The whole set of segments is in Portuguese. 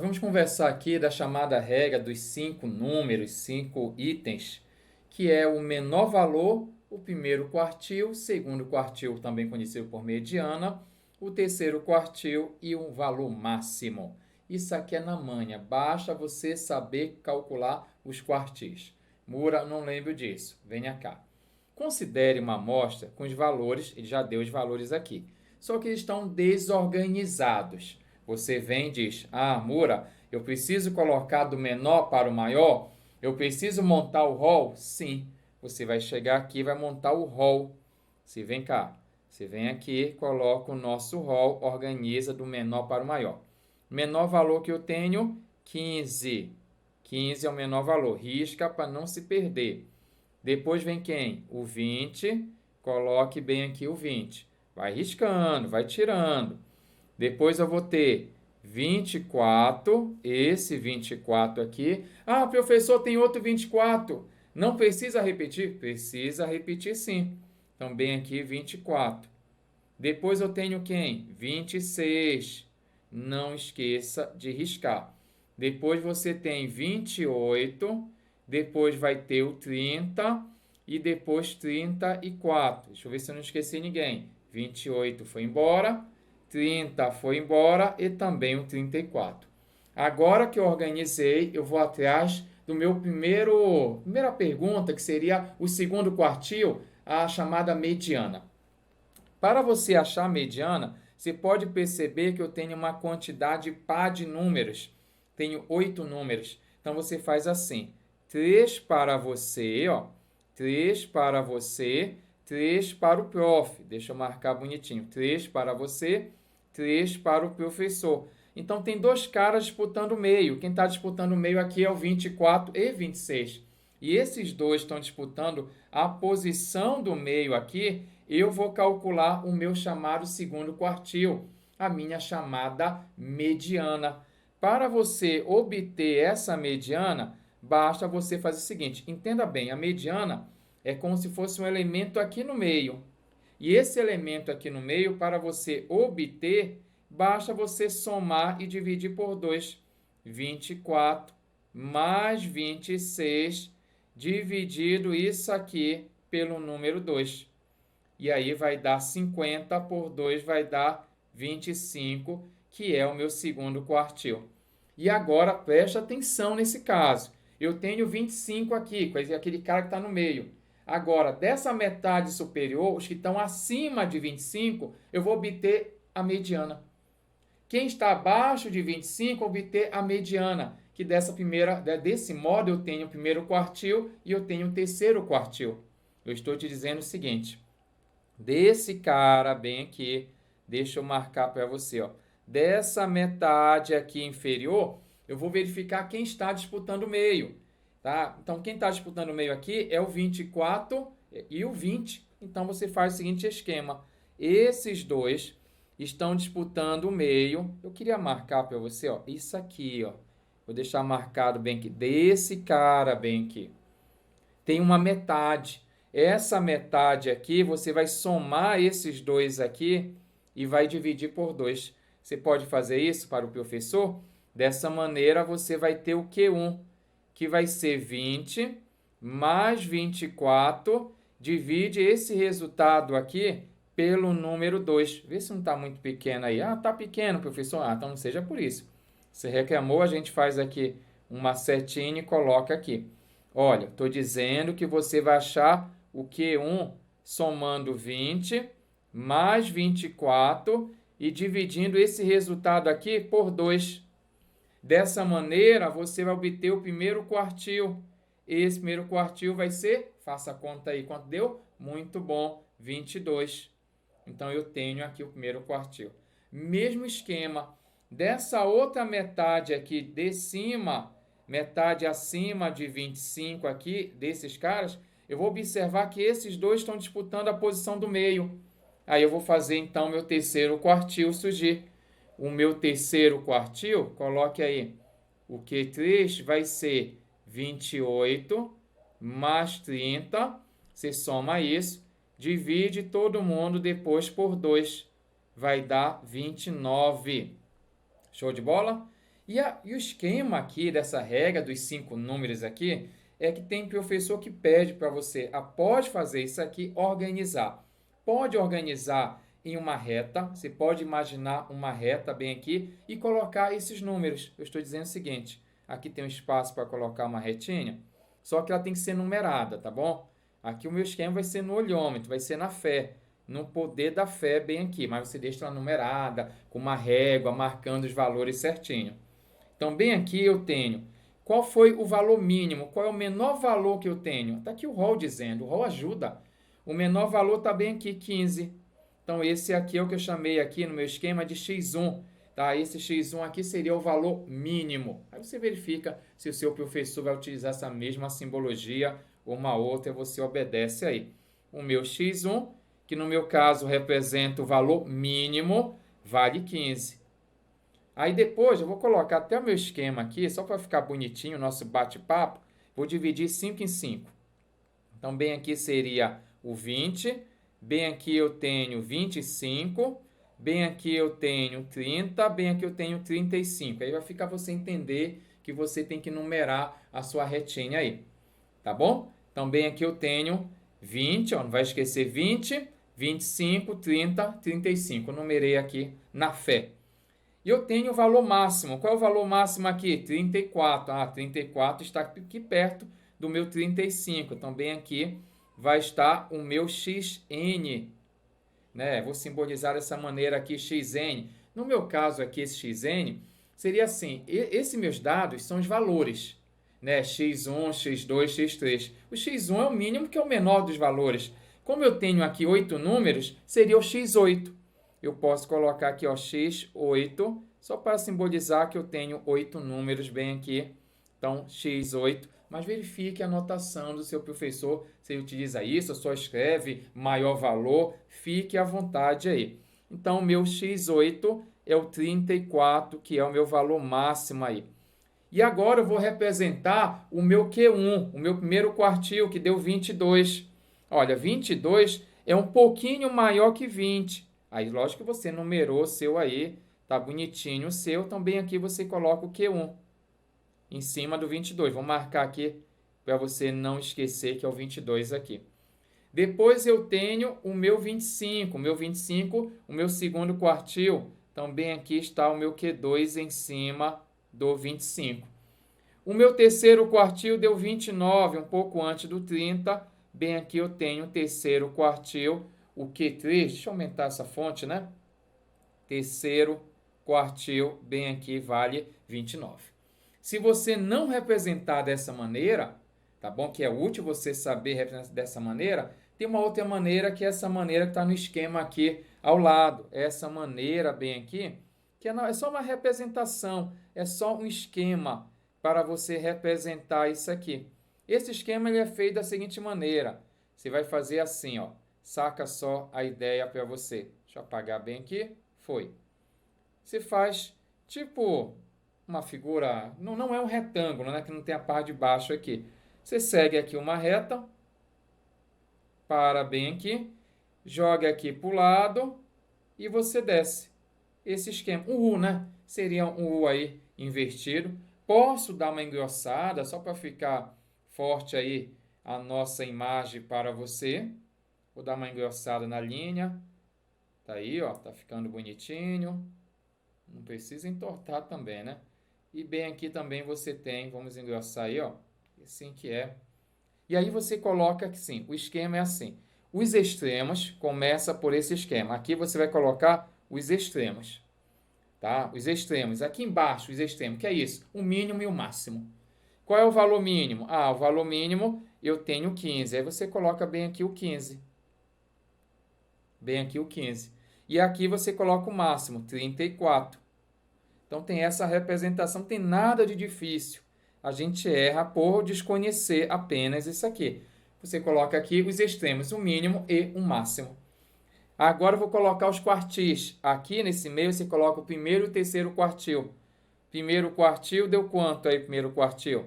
vamos conversar aqui da chamada regra dos 5 números, 5 itens, que é o menor valor, o primeiro quartil, o segundo quartil, também conhecido por mediana, o terceiro quartil e o valor máximo. Isso aqui é na manha, basta você saber calcular os quartis. Mura, não lembro disso, venha cá. Considere uma amostra com os valores, ele já deu os valores aqui, só que eles estão desorganizados. Você vem e diz, Mura, eu preciso colocar do menor para o maior? Eu preciso montar o rol? Sim. Você vai chegar aqui e vai montar o rol. Você vem cá. Você vem aqui, coloca o nosso rol, organiza do menor para o maior. Menor valor que eu tenho, 15. 15 é o menor valor. Risca para não se perder. Depois vem quem? O 20. Coloque bem aqui o 20. Vai riscando, vai tirando. Depois eu vou ter 24, esse 24 aqui. Professor, tem outro 24. Não precisa repetir? Precisa repetir sim. Também aqui 24. Depois eu tenho quem? 26. Não esqueça de riscar. Depois você tem 28. Depois vai ter o 30. E depois 34. Deixa eu ver se eu não esqueci ninguém. 28 foi embora. 30 foi embora e também o 34. Agora que eu organizei, eu vou atrás do meu primeira pergunta, que seria o segundo quartil, a chamada mediana. Para você achar a mediana, você pode perceber que eu tenho uma quantidade par de números. Tenho 8 números. Então você faz assim: 3 para você, 3 para você, 3 para o prof. Deixa eu marcar bonitinho. 3 para você, 3 para o professor. Então, tem dois caras disputando o meio. Quem está disputando o meio aqui é o 24 e 26. E esses dois estão disputando a posição do meio aqui. Eu vou calcular o meu chamado segundo quartil, a minha chamada mediana. Para você obter essa mediana, basta você fazer o seguinte. Entenda bem, a mediana é como se fosse um elemento aqui no meio. E esse elemento aqui no meio, para você obter, basta você somar e dividir por 2. 24 mais 26, dividido isso aqui pelo número 2. E aí vai dar 50 por 2, vai dar 25, que é o meu segundo quartil. E agora, preste atenção nesse caso. Eu tenho 25 aqui, aquele cara que está no meio. Agora, dessa metade superior, os que estão acima de 25, eu vou obter a mediana. Quem está abaixo de 25, obter a mediana, que desse modo eu tenho o primeiro quartil e eu tenho o terceiro quartil. Eu estou te dizendo o seguinte, desse cara bem aqui, deixa eu marcar para você, dessa metade aqui inferior, eu vou verificar quem está disputando o meio. Tá? Então, quem está disputando o meio aqui é o 24 e o 20. Então, você faz o seguinte esquema. Esses dois estão disputando o meio. Eu queria marcar para você, isso aqui, Vou deixar marcado bem aqui. Desse cara bem aqui. Tem uma metade. Essa metade aqui, você vai somar esses dois aqui e vai dividir por 2. Você pode fazer isso para o professor? Dessa maneira, você vai ter o Q1, que vai ser 20 mais 24, divide esse resultado aqui pelo número 2. Vê se não está muito pequeno aí. Está pequeno, professor. Então não seja por isso. Você reclamou, a gente faz aqui uma setinha e coloca aqui. Olha, estou dizendo que você vai achar o Q1 somando 20 mais 24 e dividindo esse resultado aqui por 2. Dessa maneira, você vai obter o primeiro quartil. Esse primeiro quartil vai ser, faça a conta aí, quanto deu? Muito bom, 22. Então, eu tenho aqui o primeiro quartil. Mesmo esquema, dessa outra metade aqui de cima, metade acima de 25 aqui, desses caras, eu vou observar que esses dois estão disputando a posição do meio. Aí eu vou fazer, então, meu terceiro quartil surgir. O meu terceiro quartil, coloque aí, o Q3 vai ser 28 mais 30, você soma isso, divide todo mundo depois por 2, vai dar 29. Show de bola? E o esquema aqui dessa regra dos 5 números aqui é que tem professor que pede para você, após fazer isso aqui, organizar. Pode organizar em uma reta, você pode imaginar uma reta bem aqui e colocar esses números. Eu estou dizendo o seguinte, aqui tem um espaço para colocar uma retinha, só que ela tem que ser numerada, tá bom? Aqui o meu esquema vai ser no olhômetro, vai ser na fé, no poder da fé bem aqui, mas você deixa ela numerada, com uma régua, marcando os valores certinho. Então, bem aqui eu tenho qual foi o valor mínimo, qual é o menor valor que eu tenho. Está aqui o rol dizendo, o rol ajuda. O menor valor está bem aqui, 15. Então, esse aqui é o que eu chamei aqui no meu esquema de x1. Tá? Esse x1 aqui seria o valor mínimo. Aí você verifica se o seu professor vai utilizar essa mesma simbologia ou uma outra, você obedece aí. O meu x1, que no meu caso representa o valor mínimo, vale 15. Aí depois eu vou colocar até o meu esquema aqui, só para ficar bonitinho o nosso bate-papo, vou dividir 5 em 5. Então, bem aqui seria o 20, bem aqui eu tenho 25, bem aqui eu tenho 30, bem aqui eu tenho 35. Aí vai ficar você entender que você tem que numerar a sua retinha aí, tá bom? Então, bem aqui eu tenho 20, ó, não vai esquecer 20, 25, 30, 35. Eu numerei aqui na fé. E eu tenho o valor máximo. Qual é o valor máximo aqui? 34. 34 está aqui perto do meu 35. Então, bem aqui vai estar o meu xn. Né? Vou simbolizar dessa maneira aqui, xn. No meu caso aqui, esse xn seria assim. Esses meus dados são os valores. Né? x1, x2, x3. O x1 é o mínimo, que é o menor dos valores. Como eu tenho aqui 8 números, seria o x8. Eu posso colocar aqui, ó, x8, só para simbolizar que eu tenho 8 números bem aqui. Então, x8. Mas verifique a anotação do seu professor. Se ele utiliza isso, só escreve maior valor. Fique à vontade aí. Então, o meu x8 é o 34, que é o meu valor máximo aí. E agora eu vou representar o meu Q1, o meu primeiro quartil, que deu 22. Olha, 22 é um pouquinho maior que 20. Aí, lógico que você numerou o seu aí, tá bonitinho o seu. Também aqui você coloca o Q1 em cima do 22. Vou marcar aqui para você não esquecer que é o 22 aqui. Depois eu tenho o meu 25. O meu 25, o meu segundo quartil. Também aqui está o meu Q2 em cima do 25. O meu terceiro quartil deu 29, um pouco antes do 30. Bem aqui eu tenho o terceiro quartil, o Q3, deixa eu aumentar essa fonte, né? Terceiro quartil, bem aqui, vale 29. Se você não representar dessa maneira, tá bom? Que é útil você saber representar dessa maneira, tem uma outra maneira, que é essa maneira que está no esquema aqui ao lado. Essa maneira bem aqui, que é só uma representação, é só um esquema para você representar isso aqui. Esse esquema ele é feito da seguinte maneira. Você vai fazer assim, ó. Saca só a ideia para você. Deixa eu apagar bem aqui. Foi. Você faz tipo uma figura, não é um retângulo, né? Que não tem a parte de baixo aqui. Você segue aqui uma reta, para bem aqui, joga aqui para o lado e você desce. Esse esquema, o U, né? Seria um U aí invertido. Posso dar uma engrossada só para ficar forte aí a nossa imagem para você. Vou dar uma engrossada na linha. Tá aí, ó, tá ficando bonitinho. Não precisa entortar também, né? E bem aqui também você tem, vamos engrossar aí, ó. Assim que é. E aí você coloca que sim, o esquema é assim. Os extremos, começa por esse esquema. Aqui você vai colocar os extremos. Tá? Os extremos. Aqui embaixo, os extremos. Que é isso? O mínimo e o máximo. Qual é o valor mínimo? O valor mínimo eu tenho 15. Aí você coloca bem aqui o 15. Bem aqui o 15. E aqui você coloca o máximo, 34. Então tem essa representação, não tem nada de difícil. A gente erra por desconhecer apenas isso aqui. Você coloca aqui os extremos, o mínimo e o máximo. Agora eu vou colocar os quartis. Aqui nesse meio você coloca o primeiro e o terceiro quartil. Primeiro quartil deu quanto aí, primeiro quartil?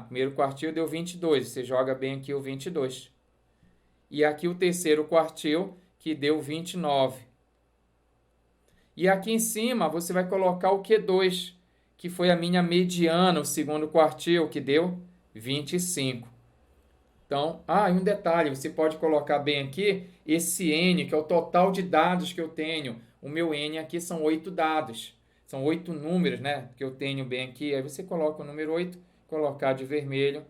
Primeiro quartil deu 22. Você joga bem aqui o 22. E aqui o terceiro quartil, que deu 29. E aqui em cima você vai colocar o Q2, que foi a minha mediana, o segundo quartil, que deu 25. Então, e um detalhe, você pode colocar bem aqui esse N, que é o total de dados que eu tenho. O meu N aqui são 8 dados. São 8 números, né, que eu tenho bem aqui. Aí você coloca o número 8, colocar de vermelho.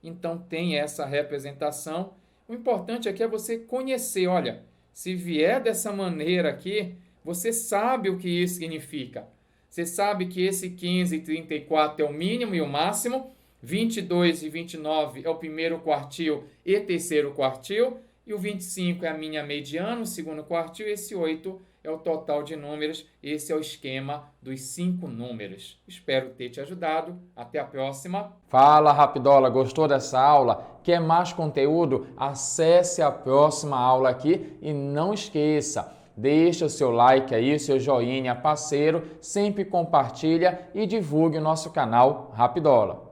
Então, tem essa representação. O importante aqui é você conhecer. Olha, se vier dessa maneira aqui, você sabe o que isso significa. Você sabe que esse 15 e 34 é o mínimo e o máximo. 22 e 29 é o primeiro quartil e terceiro quartil, e o 25 é a minha mediana, o segundo quartil, e esse 8 é o total de números. Esse é o esquema dos 5 números. Espero ter te ajudado. Até a próxima. Fala, Rapidola, gostou dessa aula? Quer mais conteúdo? Acesse a próxima aula aqui e não esqueça, deixa o seu like aí, seu joinha parceiro, sempre compartilha e divulgue o nosso canal Rapidola.